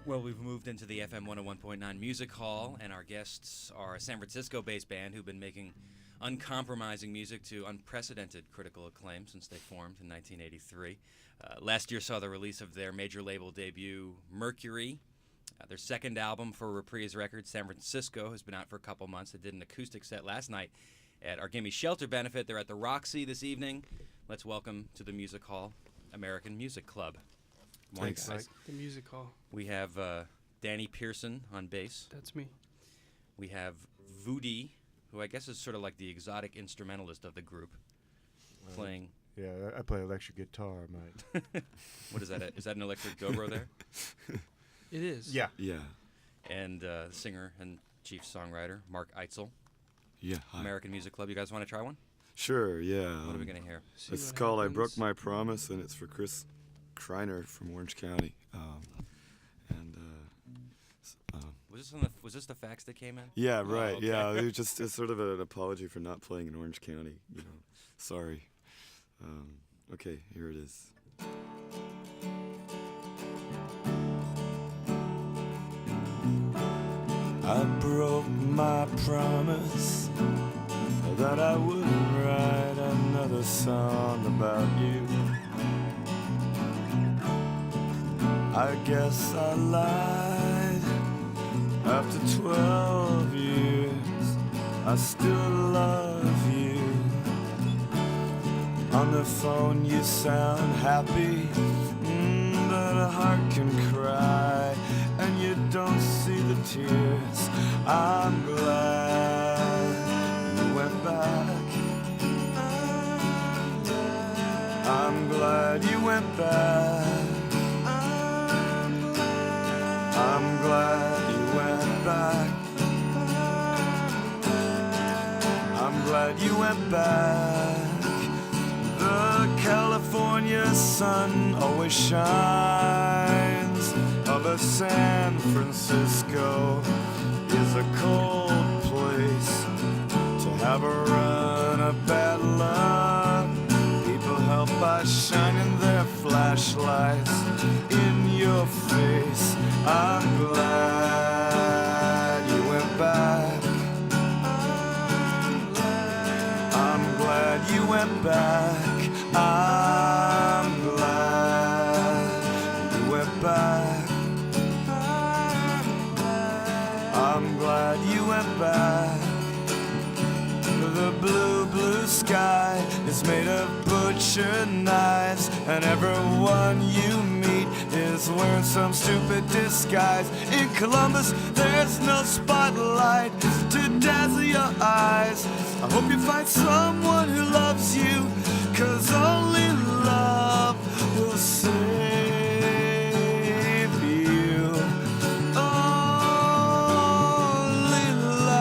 Well, we've moved into the FM 101.9 Music Hall, and our guests are a San Francisco-based band who've been making uncompromising music to unprecedented critical acclaim since they formed in 1983. Last year saw the release of their major label debut, Mercury. Their second album for Reprise Records, San Francisco, has been out for a couple months. They did an acoustic set last night at our Gimme Shelter benefit. They're at the Roxy this evening. Let's welcome to the Music Hall, American Music Club. Morning, Thanks, guys. The Music Hall. We have Danny Pearson on bass. That's me. We have Voodie, who I guess is sort of like the exotic instrumentalist of the group, playing. Yeah, I play electric guitar, mate. What is that? Is that an electric dobro there? It is. Yeah. Yeah. And singer and chief songwriter Mark Eitzel. Yeah. Hi. American Music Club. You guys want to try one? Sure, yeah. What are we going to hear? See It's what called I happens. Broke My Promise, and it's for Chris Kreiner from Orange County. Was this the fax that came in? Yeah, right. okay. Yeah, it was just it's sort of an apology for not playing in Orange County. You know, sorry. Okay, here it is. I broke my promise that I wouldn't write another song about you. I guess I lied. After 12 years, I still love you. On the phone you sound happy, but a heart can cry, and you don't see the tears. I'm glad you went back. I'm glad you went back. I'm glad you went back. I'm glad you went back. The California sun always shines, but San Francisco is a cold place to have a run of bad luck. People help by shining their flashlights in your face. I'm glad you went back. I'm glad you went back. I'm glad you went back. I'm glad you went back. The blue, blue sky is made of butcher knives, and everyone you meet is wearing some stupid disguise. In Columbus, there's no spotlight to dazzle your eyes. I hope you find someone who loves you, 'cause only love will save you. Only love.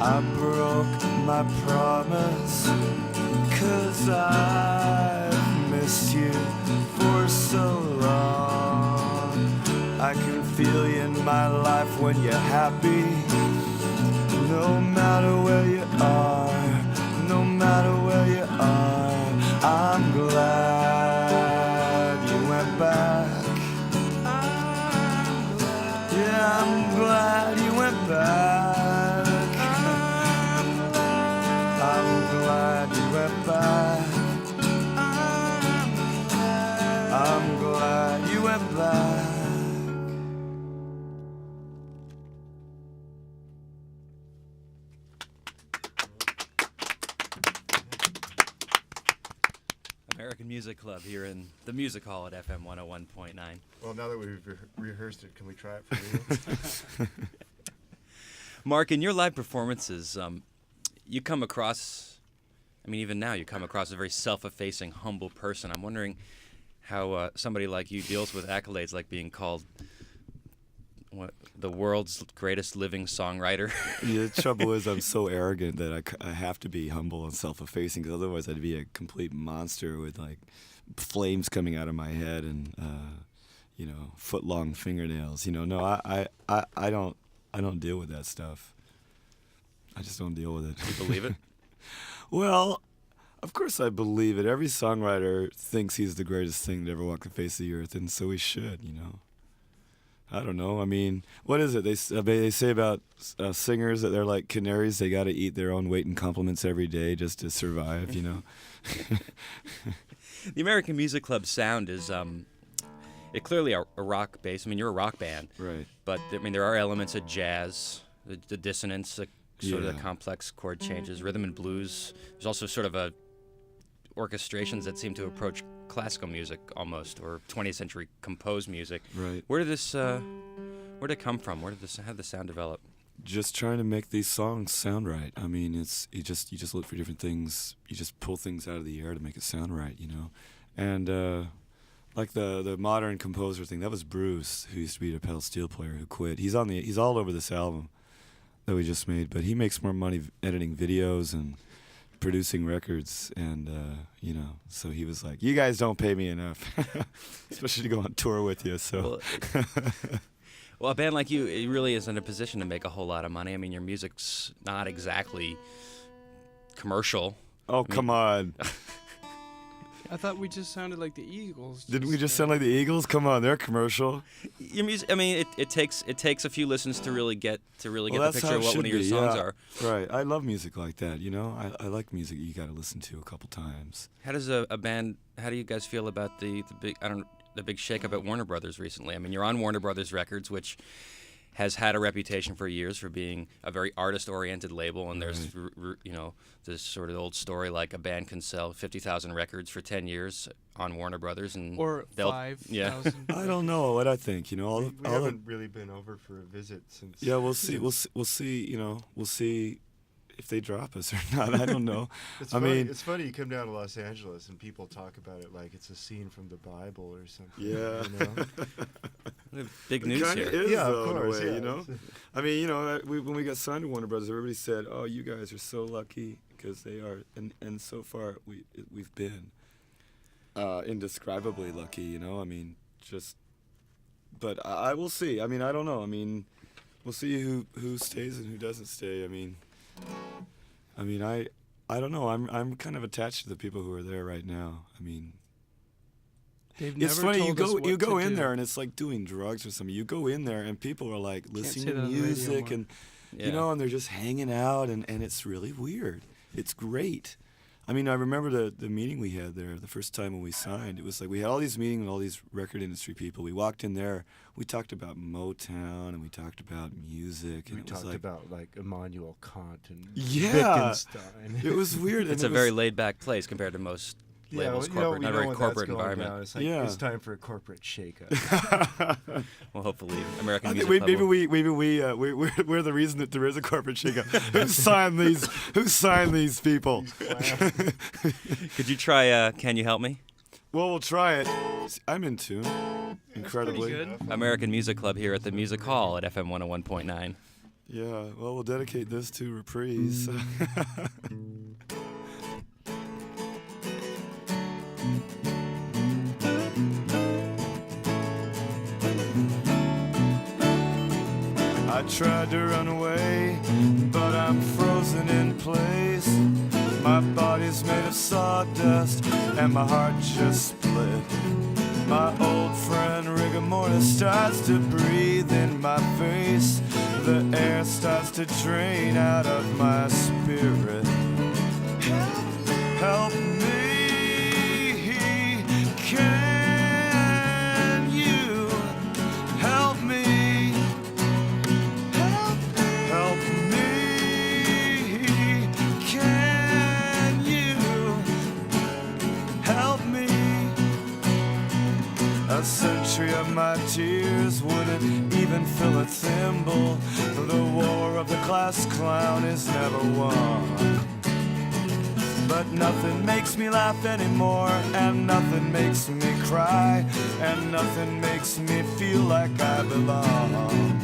I broke my promise, 'cause I've missed you for so long. I can feel you in my life when you're happy. No matter where you are, no matter where you are, I'm glad you went back. Yeah, I'm glad you went back. I'm glad you went back. I'm glad you went back. American Music Club here in the Music Hall at FM 101.9. Well, now that we've rehearsed it, can we try it for real? Mark, in your live performances, you come across, I mean, even now, you come across as a very self-effacing, humble person. I'm wondering how somebody like you deals with accolades like being called the world's greatest living songwriter. Yeah, the trouble is I'm so arrogant that I have to be humble and self-effacing, because otherwise I'd be a complete monster with like flames coming out of my head, and foot-long fingernails. No, I don't deal with that stuff. I just don't deal with it. You believe it? Well, of course I believe it. Every songwriter thinks he's the greatest thing to ever walk the face of the earth, and so he should, I don't know. I mean, what is it? They say about singers that they're like canaries. They got to eat their own weight in compliments every day just to survive, The American Music Club sound is it clearly a rock base. I mean, you're a rock band. Right. But, I mean, there are elements of jazz, the dissonance, sort of the complex chord changes, rhythm and blues. There's also sort of orchestrations that seem to approach classical music almost, or 20th century composed music. Right. Where did it come from? How did the sound develop? Just trying to make these songs sound right. I mean, you just look for different things. You just pull things out of the air to make it sound right, And like the modern composer thing, that was Bruce, who used to be a pedal steel player, who quit. He's all over this album that we just made, but he makes more money editing videos and producing records, and so he was like, "You guys don't pay me enough, especially to go on tour with you." So, well, a band like you, it really is in a position to make a whole lot of money. I mean, your music's not exactly commercial. Oh, come on! I thought we just sounded like the Eagles. Didn't we just sound like the Eagles? Come on, they're commercial. Your music, I mean, it takes a few listens to really get the picture of what one of your songs are. Right. I love music like that. I like music you got to listen to a couple times. How does a band? How do you guys feel about the big shakeup at Warner Brothers recently? I mean, you're on Warner Brothers Records, which has had a reputation for years for being a very artist-oriented label, and there's this sort of old story like a band can sell 50,000 records for 10 years on Warner Brothers, and or 5,000. Yeah. I don't know what I think. We haven't really been over for a visit since. Yeah, we'll see. We'll see. We'll see if they drop us or not. I don't know. It's funny. You come down to Los Angeles and people talk about it like it's a scene from the Bible or something. Yeah. Big news here. Is, yeah, though, of course. In a way, I mean, when we got signed to Warner Brothers, everybody said, "Oh, you guys are so lucky," because they are, and so far we've been indescribably lucky. I mean, but I will see. I mean, I don't know. I mean, we'll see who stays and who doesn't stay. I mean, I don't know. I'm kind of attached to the people who are there right now. I mean. It's funny, you go in there and it's like doing drugs or something. You go in there and people are like listening to music and and they're just hanging out and it's really weird. It's great. I mean, I remember the meeting we had there the first time when we signed. It was like we had all these meetings with all these record industry people. We walked in there, we talked about Motown and we talked about music. And we talked about like Immanuel Kant and Wittgenstein. It was weird. It's a very laid-back place compared to most labels, not a very corporate environment. It's like, it's time for a corporate shakeup. Well, hopefully, American Music Club. We're the reason that there is a corporate shakeup. Who signed these people? Could you try Can You Help Me? Well, we'll try it. I'm in tune. Incredibly. Good. American Music Club here at the Music Hall at FM 101.9. Yeah. Well, we'll dedicate this to Reprise. I tried to run away, but I'm frozen in place. My body's made of sawdust, and my heart just split. My old friend rigor mortis starts to breathe in my face. The air starts to drain out of my spirit. Help me, can you help me? Help me, can you help me? A century of my tears wouldn't even fill a thimble. The war of the class clown is never won. But nothing makes me laugh anymore, and nothing makes me cry, and nothing makes me feel like I belong.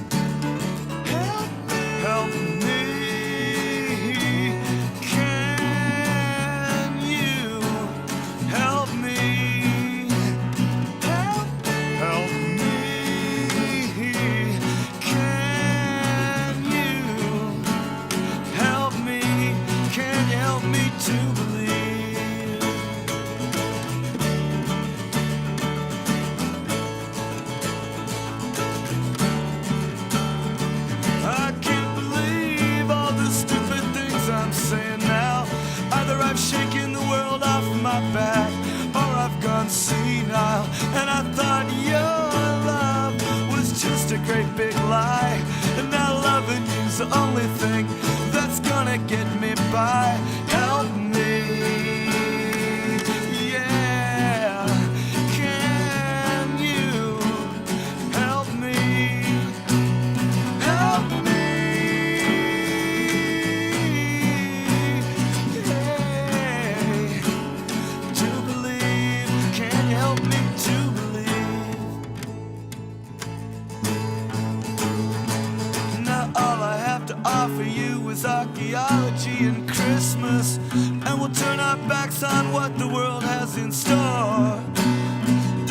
Help me, can you help me? Help me. just a great big lie. And now loving you's the only thing that's gonna get me by. Help me, yeah. Can you help me? Help me, yeah. To believe, can you help me to believe? Now all I have to offer you is archaeology and Christmas, and we'll turn our backs on what the world has in store,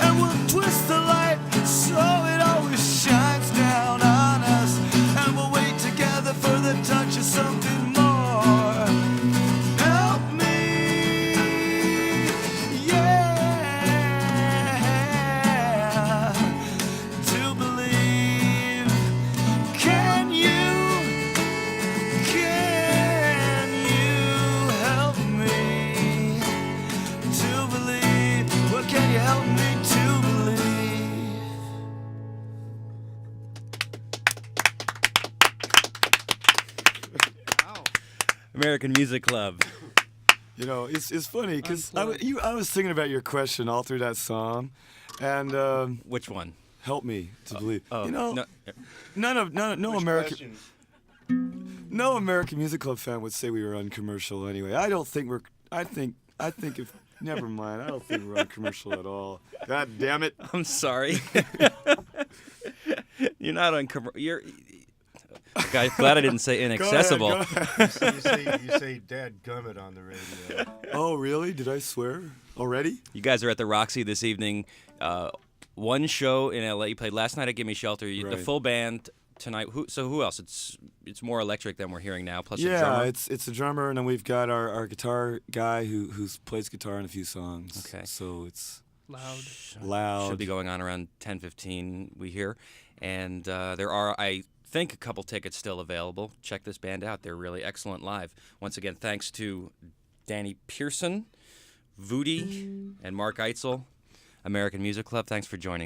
and we'll twist the light so it always shines down on us, and we'll wait together for the touch of something more. Help me, yeah, to believe. Can you help me to believe? Well, can you help me to believe? American Music Club. You know, it's funny because I Unplugged. was thinking about your question all through that song, and Which one? help me to believe. Oh, You know, no, no Which American. question? No American Music Club fan would say we were uncommercial anyway. I don't think we're. I think if. Never mind. I don't think we're uncommercial at all. God damn it. I'm sorry. You're not on. You're. Okay, glad I didn't say inaccessible. Go ahead. You say "Dad gummit" on the radio. Oh, really? Did I swear already? You guys are at the Roxy this evening. One show in LA. You played last night at Gimme Shelter. The Right. full band tonight. Who else? It's more electric than we're hearing now. Plus a Yeah, drummer. it's a drummer, and then we've got our guitar guy who plays guitar in a few songs. Okay. So it's Loud. loud. Should be going on around 10:15. We hear, and there are I think a couple tickets still available. Check this band out. They're really excellent live. Once again, thanks to Danny Pearson, Voody, and Mark Eitzel, American Music Club. Thanks for joining.